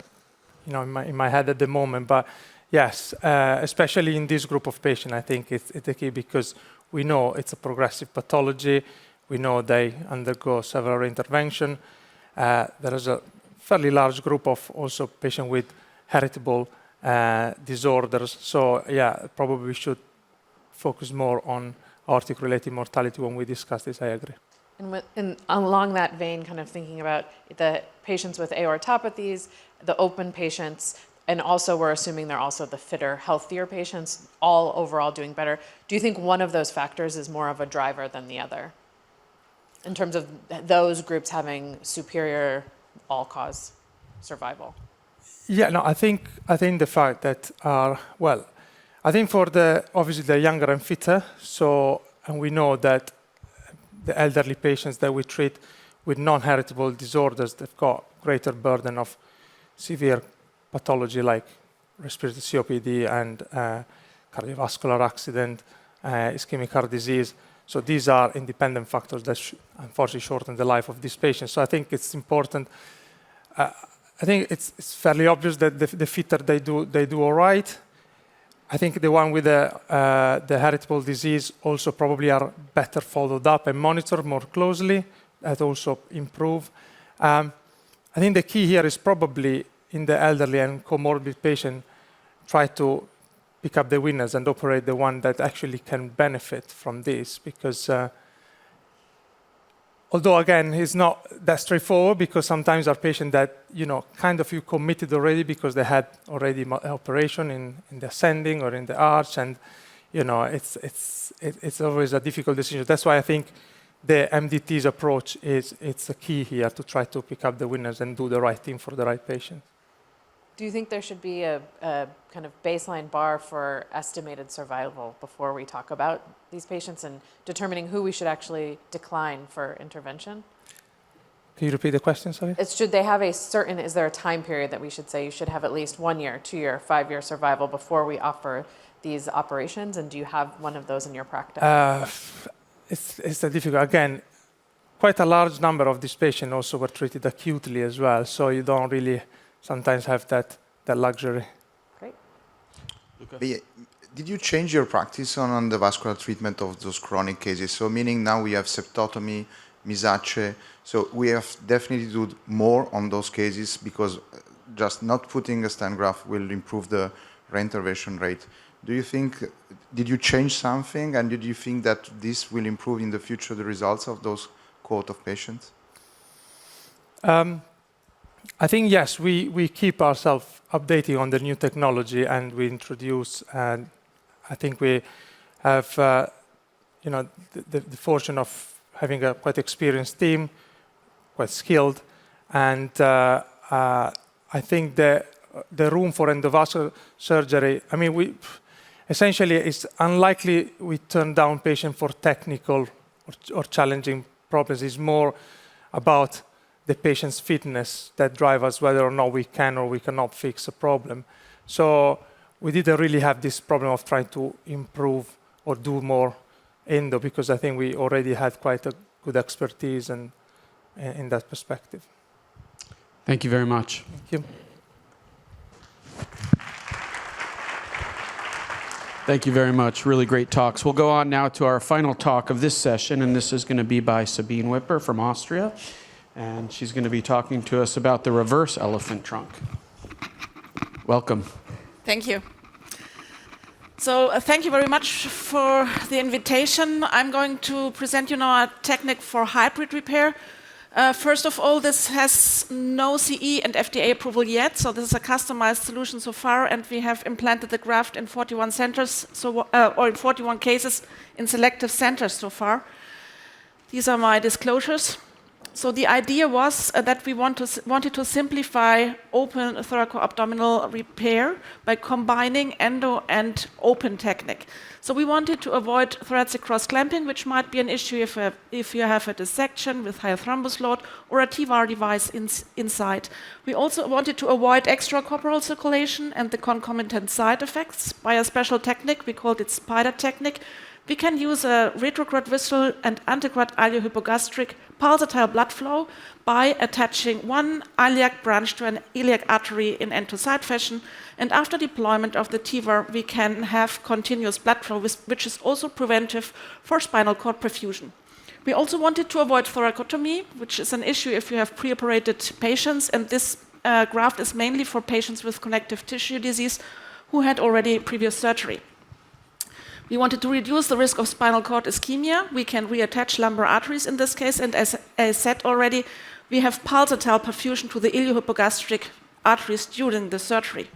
Speaker 8: in my head at the moment, but yes, especially in this group of patients, I think it's the key because we know it's a progressive pathology. We know they undergo several interventions. There is a fairly large group of also patients with heritable disorders. So yeah, probably we should focus more on aortic-related mortality when we discuss this. I agree.
Speaker 3: And along that vein, kind of thinking about the patients with aortopathies, the open patients, and also we're assuming they're also the fitter, healthier patients, all overall doing better. Do you think one of those factors is more of a driver than the other in terms of those groups having superior all-cause survival?
Speaker 8: Yeah, no, I think the fact that I think for obviously the younger and fitter, and we know that the elderly patients that we treat with non-heritable disorders, they've got greater burden of severe pathology like respiratory COPD and cardiovascular accident, ischemic heart disease. So these are independent factors that unfortunately shorten the life of these patients. So I think it's important. I think it's fairly obvious that the fitter they do all right. I think the one with the heritable disease also probably are better followed up and monitored more closely. That also improve. I think the key here is probably in the elderly and comorbid patient, try to pick up the winners and operate the one that actually can benefit from this. Because although again, it's not that straightforward because sometimes our patients that, kind of you committed already because they had already operation in the ascending or in the arch. And, it's always a difficult decision. That's why I think the MDT's approach it's the key here to try to pick up the winners and do the right thing for the right patient.
Speaker 3: Do you think there should be a kind of baseline bar for estimated survival before we talk about these patients and determining who we should actually decline for intervention?
Speaker 8: Can you repeat the question, sorry?
Speaker 3: Should they have is there a time period that we should say you should have at least 1 year, 2 year, 5 year survival before we offer these operations? And do you have one of those in your practice?
Speaker 8: It's a difficult, again, quite a large number of these patients also were treated acutely as well, so you don't really sometimes have that luxury.
Speaker 3: Great.
Speaker 9: Did you change your practice on the vascular treatment of those chronic cases? So meaning now we have septotomy, Misace, so we have definitely to do more on those cases because just not putting a stent graft will improve the reintervention rate. Do you think, did you change something, and did you think that this will improve in the future the results of those cohort of patients?
Speaker 8: I think yes, we keep ourselves updating on the new technology, and we introduce, and I think we have, the fortune of having a quite experienced team, quite skilled, and I think the room for endovascular surgery. I mean, essentially it's unlikely we turn down patients for technical or challenging problems. It's more about the patient's fitness that drive us whether or not we can or we cannot fix a problem. So we didn't really have this problem of trying to improve or do more endo because I think we already had quite a good expertise and in that perspective.
Speaker 1: Thank you very much.
Speaker 8: Thank you.
Speaker 1: Thank you very much. Really great talks. We'll go on now to our final talk of this session, and this is going to be by Sabine Wipper from Austria. And she's going to be talking to us about the reverse elephant trunk. Welcome.
Speaker 10: Thank you. So thank you very much for the invitation. I'm going to present you now a technique for hybrid repair. First of all, this has no CE and FDA approval yet, so this is a customized solution so far, and we have implanted the graft in 41 centers, or in 41 cases in selective centers so far. These are my disclosures. So the idea was that we wanted to simplify open thoracoabdominal repair by combining endo and open technique. So we wanted to avoid thoracic cross-clamping, which might be an issue if you have a dissection with high thrombus load or a TEVAR device inside. We also wanted to avoid extracorporeal circulation and the concomitant side effects by a special technique. We called it spider technique. We can use a retrograde visceral and antegrade iliohypogastric pulsatile blood flow by attaching one iliac branch to an iliac artery in end-to-side fashion. And after deployment of the TEVAR, we can have continuous blood flow, which is also preventive for spinal cord perfusion. We also wanted to avoid thoracotomy, which is an issue if you have preoperated patients. And this graft is mainly for patients with connective tissue disease who had already previous surgery. We wanted to reduce the risk of spinal cord ischemia. We can reattach lumbar arteries in this case, and as I said already, we have pulsatile perfusion to the iliohypogastric arteries during the surgery.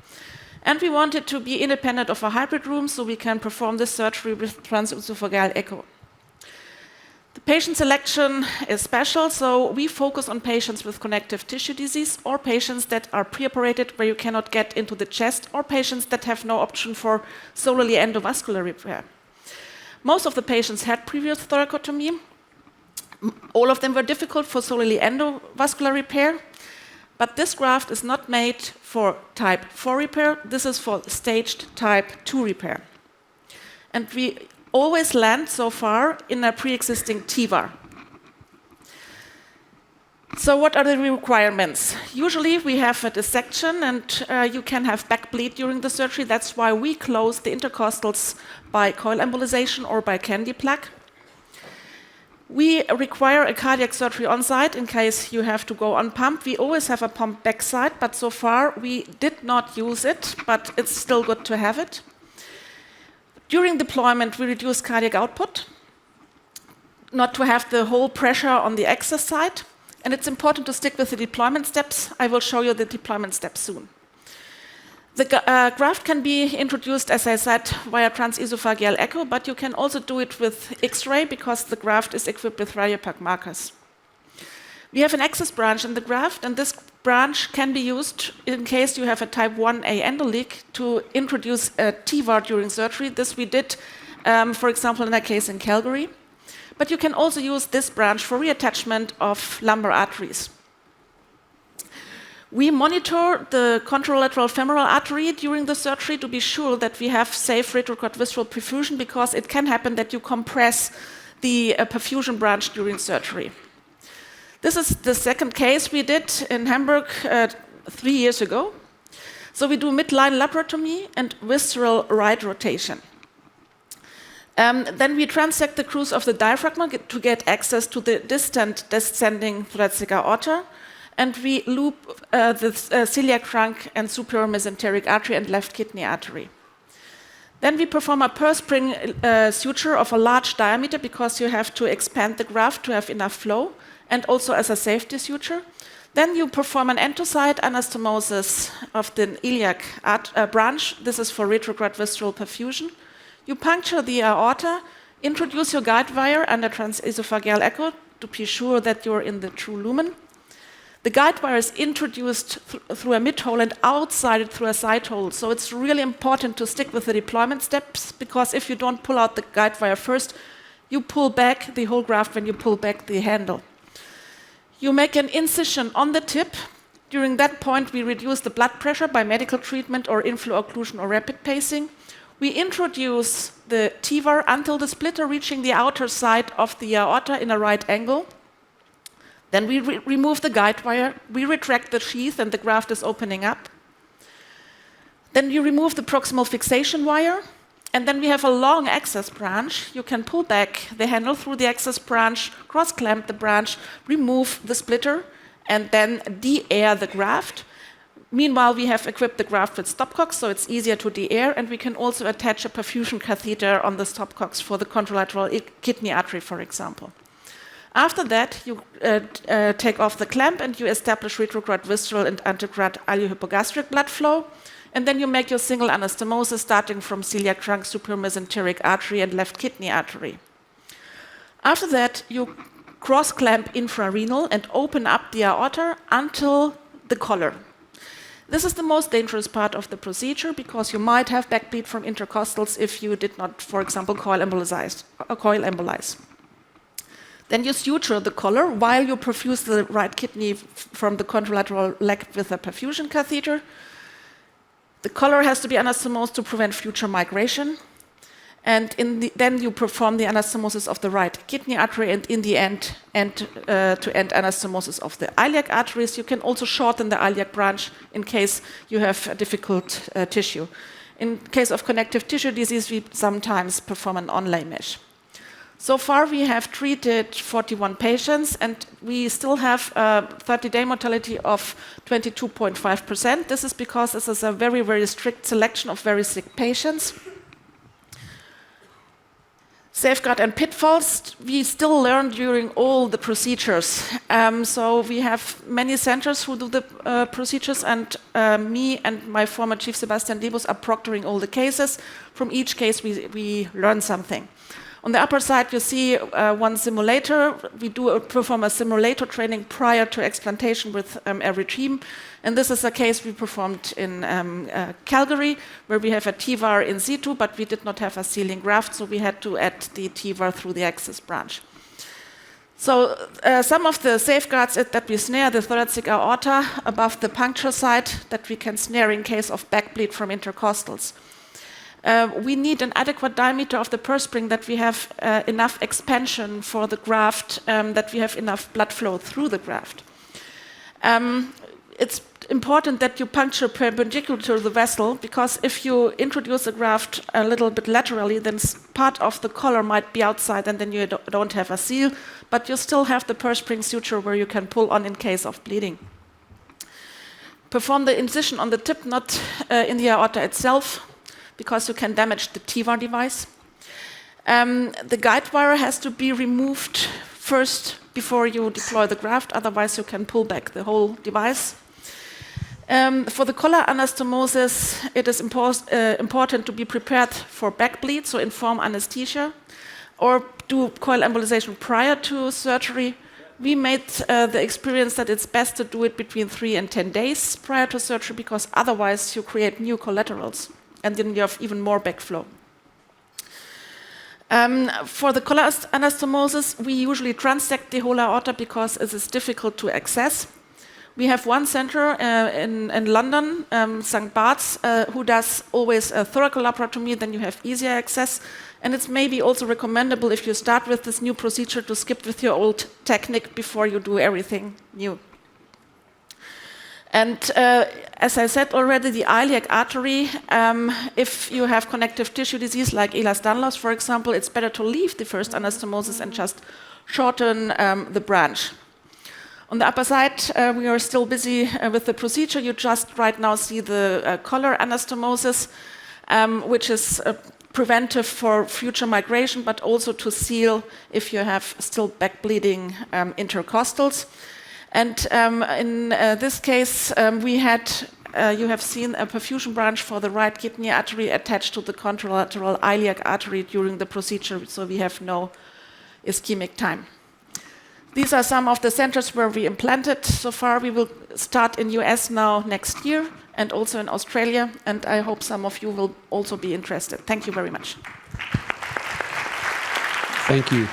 Speaker 10: And we wanted to be independent of a hybrid room, so we can perform this surgery with transesophageal echo. The patient selection is special, so we focus on patients with connective tissue disease or patients that are preoperated where you cannot get into the chest or patients that have no option for solely endovascular repair. Most of the patients had previous thoracotomy. All of them were difficult for solely endovascular repair, but this graft is not made for type 4 repair. This is for staged type 2 repair. And we always land so far in a pre-existing TEVAR. So what are the requirements? Usually we have a dissection and you can have back bleed during the surgery. That's why we close the intercostals by coil embolization or by candy plug. We require a cardiac surgery on site in case you have to go on pump. We always have a pump backside, but so far we did not use it, but it's still good to have it. During deployment, we reduce cardiac output, not to have the whole pressure on the access side. And it's important to stick with the deployment steps. I will show you the deployment steps soon. The graft can be introduced, as I said, via transesophageal echo, but you can also do it with X-ray because the graft is equipped with radiopaque markers. We have an access branch in the graft, and this branch can be used in case you have a type 1A endoleak to introduce a TEVAR during surgery. This we did, for example, in a case in Calgary. But you can also use this branch for reattachment of lumbar arteries. We monitor the contralateral femoral artery during the surgery to be sure that we have safe retrocordsvisceral perfusion, because it can happen that you compress the perfusion branch during surgery. This is the second case we did in Hamburg 3 years ago. So we do midline laparotomy and visceral right rotation. Then we transect the cruise of the diaphragm to get access to the distant descending thoracic aorta, and we loop the celiac trunk and superior mesenteric artery and left kidney artery. Then we perform a purse spring suture of a large diameter, because you have to expand the graft to have enough flow, and also as a safety suture. Then you perform an endoside anastomosis of the iliac branch. This is for retrograde visceral perfusion. You puncture the aorta, introduce your guide wire under transesophageal echo to be sure that you're in the true lumen. The guide wire is introduced through a mid-hole and outside it through a side hole. So it's really important to stick with the deployment steps, because if you don't pull out the guide wire first, you pull back the whole graft when you pull back the handle. You make an incision on the tip. During that point, we reduce the blood pressure by medical treatment or inflow occlusion or rapid pacing. We introduce the TEVAR until the splitter reaching the outer side of the aorta in a right angle. Then we remove the guide wire, we retract the sheath, and the graft is opening up. Then you remove the proximal fixation wire, and then we have a long access branch. You can pull back the handle through the access branch, cross-clamp the branch, remove the splitter, and then de-air the graft. Meanwhile, we have equipped the graft with stopcocks, so it's easier to de-air, and we can also attach a perfusion catheter on the stopcocks for the contralateral kidney artery, for example. After that, you take off the clamp and you establish retrograde visceral and antegrade iliohypogastric blood flow. And then you make your single anastomosis starting from celiac trunk, superior mesenteric artery, and left kidney artery. After that, you cross-clamp infrarenal and open up the aorta until the collar. This is the most dangerous part of the procedure, because you might have backbleed from intercostals if you did not, for example, coil embolize. Then you suture the collar while you perfuse the right kidney from the contralateral leg with a perfusion catheter. The collar has to be anastomosed to prevent future migration. And then you perform the anastomosis of the right kidney artery, and in the end, end-to-end anastomosis of the iliac arteries. You can also shorten the iliac branch in case you have a difficult tissue. In case of connective tissue disease, we sometimes perform an onlay mesh. So far, we have treated 41 patients, and we still have a 30-day mortality of 22.5%. This is because this is a very, very strict selection of very sick patients. Safeguard and pitfalls, we still learn during all the procedures. So we have many centers who do the procedures, and me and my former chief, Sebastian Debus, are proctoring all the cases. From each case, we learn something. On the upper side, you see one simulator. We perform a simulator training prior to explantation with every team. And this is a case we performed in Calgary, where we have a TEVAR in situ, but we did not have a sealing graft, so we had to add the TEVAR through the access branch. So some of the safeguards is that we snare the thoracic aorta above the puncture site, that we can snare in case of backbleed from intercostals. We need an adequate diameter of the purse spring, that we have enough expansion for the graft, that we have enough blood flow through the graft. It's important that you puncture perpendicular to the vessel, because if you introduce the graft a little bit laterally, then part of the collar might be outside, and then you don't have a seal, but you still have the purse spring suture where you can pull on in case of bleeding. Perform the incision on the tip, not in the aorta itself, because you can damage the TEVAR device. The guide wire has to be removed first before you deploy the graft, otherwise you can pull back the whole device. For the collar anastomosis, it is important to be prepared for backbleed, so inform anesthesia, or do coil embolization prior to surgery. We made the experience that it's best to do it between 3 and 10 days prior to surgery, because otherwise you create new collaterals, and then you have even more backflow. For the collar anastomosis, we usually transect the whole aorta because it is difficult to access. We have one center in London, St. Bart's, who does always a thoracic laparotomy, then you have easier access. And it's maybe also recommendable if you start with this new procedure to skip with your old technique before you do everything new. And as I said already, the iliac artery, if you have connective tissue disease like Ehlers-Danlos, for example, it's better to leave the first anastomosis and just shorten the branch. On the upper side, we are still busy with the procedure. You just right now see the collar anastomosis, which is preventive for future migration, but also to seal if you have still back bleeding intercostals. And in this case, we had, you have seen a perfusion branch for the right kidney artery attached to the contralateral iliac artery during the procedure, so we have no ischemic time. These are some of the centers where we implanted so far. We will start in US now next year and also in Australia, and I hope some of you will also be interested. Thank you very much.
Speaker 1: Thank you.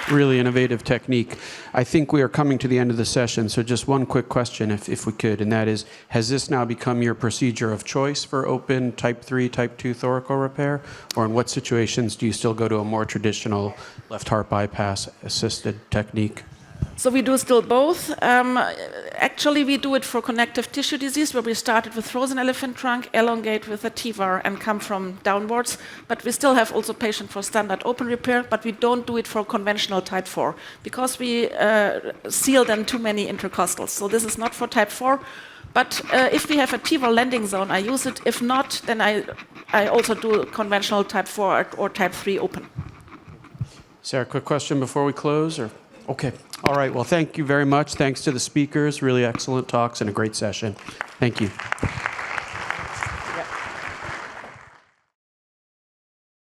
Speaker 1: Really innovative technique. I think we are coming to the end of the session, so just one quick question, if we could, and that is, has this now become your procedure of choice for open type 3, type 2 thoracic repair? Or in what situations do you still go to a more traditional left heart bypass assisted technique?
Speaker 10: So we do still both. Actually, we do it for connective tissue disease, where we started with frozen elephant trunk, elongate with a TAAA, and come from downwards. But we still have also patient for standard open repair, but we don't do it for conventional type 4, because we seal then too many intercostals. So this is not for type 4. But if we have a TAAA landing zone, I use it. If not, then I also do conventional type 4 or type 3 open.
Speaker 1: Sarah, quick question before we close? Or okay. All right. Well, thank you very much. Thanks to the speakers. Really excellent talks and a great session. Thank you.